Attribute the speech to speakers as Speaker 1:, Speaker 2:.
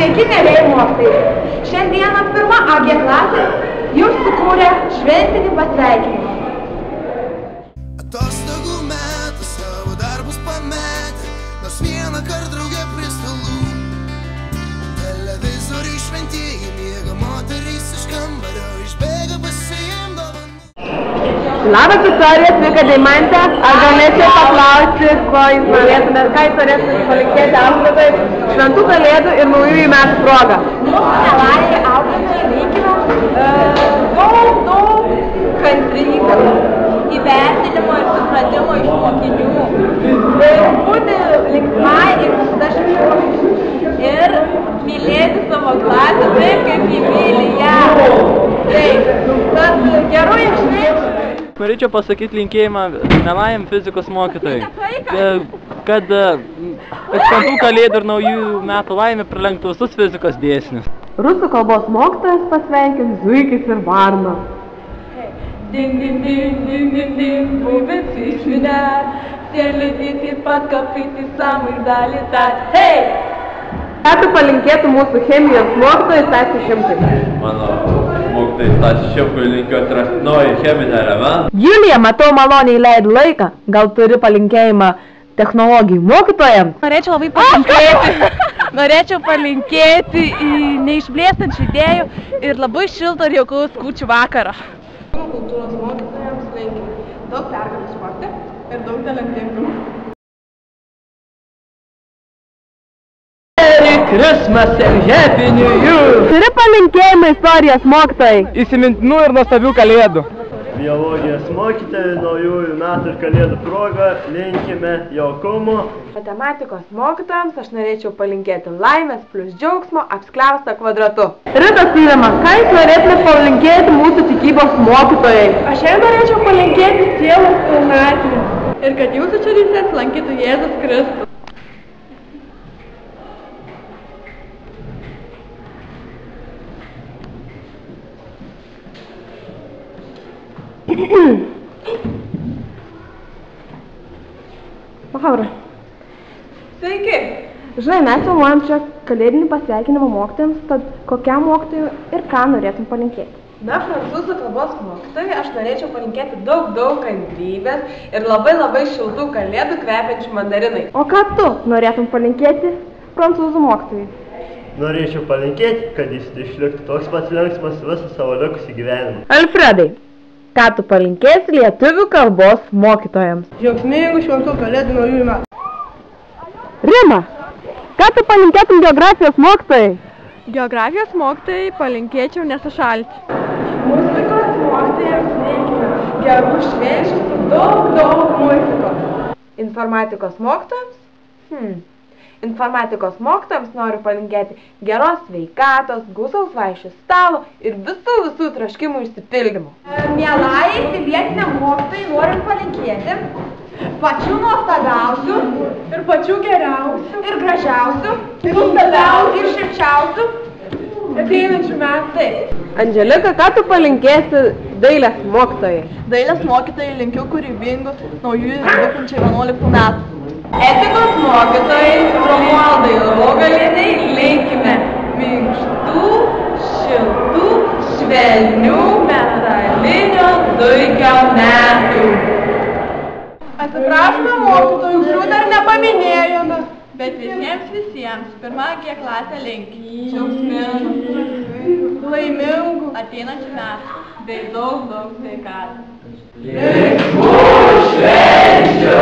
Speaker 1: Sveiki, mėlėjai mokytojai. Šiandieną pirma AG klasė jums sukūrė šventinį pasveikinimą.
Speaker 2: Atostogų metu savo darbus pametę, nors vieną kartą drauge prie stalų. Televizoriai šventieji miega, moterys iš kambario išbėga pasiimt dovanų.
Speaker 1: Labas, Viktorija, sveika, Deimantė. Ar galėčiau paklausti, ko jūs norėtumėte, ką jūs norėtumėte palinkėti auklėtojai šventų kalėdų ir naujųjų metų proga?
Speaker 3: Mielai auklėtojai linkime daug kantrybės, įvertinimo ir supratimo iš mokinių, būti linksmai ir visada šviesiai ir mylėti savo klasę taip, kaip jį myli ją. Taip, tad gerų jums švenčių.
Speaker 4: Norėčiau pasakyti linkėjimą mielajam fizikos mokytojai, kad šventų kalėdų ir naujųjų metų laimė pralenktų visus fizikos dėsnius.
Speaker 1: Rusų kalbos mokytojas pasveikins zuikis ir varna.
Speaker 3: Ding, ding, ding, ding, ding, ding, visi švinę, tie lytyti pat kapyti samai dalį tą. Hei!
Speaker 1: Ką tu palinkėtų mūsų chemijos mokytojai Stasiui Šimkui?
Speaker 5: Mano mokytojai Stasiui Šimkui linkiu atrasti naują cheminę elementą.
Speaker 1: Julija, matau, maloniai leidi laiką. Gal turi palinkėjimą technologijų mokytojams?
Speaker 3: Norėčiau palinkėti neišblėstančių idėjų ir labai šilto ir jaukaus kūčių vakaro.
Speaker 1: Kultūros mokytojams linkime daug pergalių sporte ir daug talentingų.
Speaker 4: Merry Christmas and Happy New Year!
Speaker 1: Turi palinkėjimą istorijos mokytojai?
Speaker 4: Įsimintinų ir nuostabių kalėdų.
Speaker 6: Biologijos mokytojai naujųjų metų ir kalėdų proga linkime jaukumo.
Speaker 1: Matematikos mokytojams aš norėčiau palinkėti laimės plus džiaugsmo apskliaustą kvadratu. Rita Sylema, ką jūs norėtumėte palinkėti mūsų tikybos mokytojai?
Speaker 3: Aš jai norėčiau palinkėti sielos pilnatvės ir kad jūsų širdys lankytų Jėzus Kristus.
Speaker 1: Laura.
Speaker 3: Sveiki!
Speaker 1: Žinai, mes filmuojam čia kalėdinį pasveikinimą mokytojams, tad kokiam mokytojui ir ką norėtum palinkėti?
Speaker 3: Na, prancūzų kalbos mokytojai aš norėčiau palinkėti daug kantrybės ir labai šiltų kalėdų kvepiančių mandarinai.
Speaker 1: O ką tu norėtum palinkėti prancūzų mokytojui?
Speaker 6: Norėčiau palinkėti, kad jis išliktų toks pats linksmas visą savo likusį gyvenimą.
Speaker 1: Alfredai, ką tu palinkėsi lietuvių kalbos mokytojams?
Speaker 3: Džiaugsmingų šventų kalėdų naujųjų metų.
Speaker 1: Rima, ką tu palinkėtum geografijos mokytojai?
Speaker 3: Geografijos mokytojai palinkėčiau nesušalti. Muzikos mokytojams linkime gerų švenčių su daug muzikos.
Speaker 1: Informatikos mokytojams? Informatikos mokytojams noriu palinkėti geros sveikatos, gausaus vaišių stalo ir visų troškimų išsipildymų.
Speaker 3: Mielai pilietiniam mokytojai norim palinkėti pačių nuostabiausių ir pačių geriausių ir gražiausių ir nuostabiausių ir šilčiausių ateinančių metų.
Speaker 1: Anželika, ką tu palinkėsi dailės mokytojai?
Speaker 3: Dailės mokytojai linkiu kūrybingų naujųjų 2011 metų. Etikos mokytojai Romualdai Logalienei linkime minkštų, šiltų, švelnių metalinio zuikio metų. Atsiprašome mokytojų, kurių dar nepaminėjome. Bet visiems pirma G klasė linki džiaugsmingų, laimingų ateinančių metų bei daug sveikatos.
Speaker 2: Linksmų švenčių!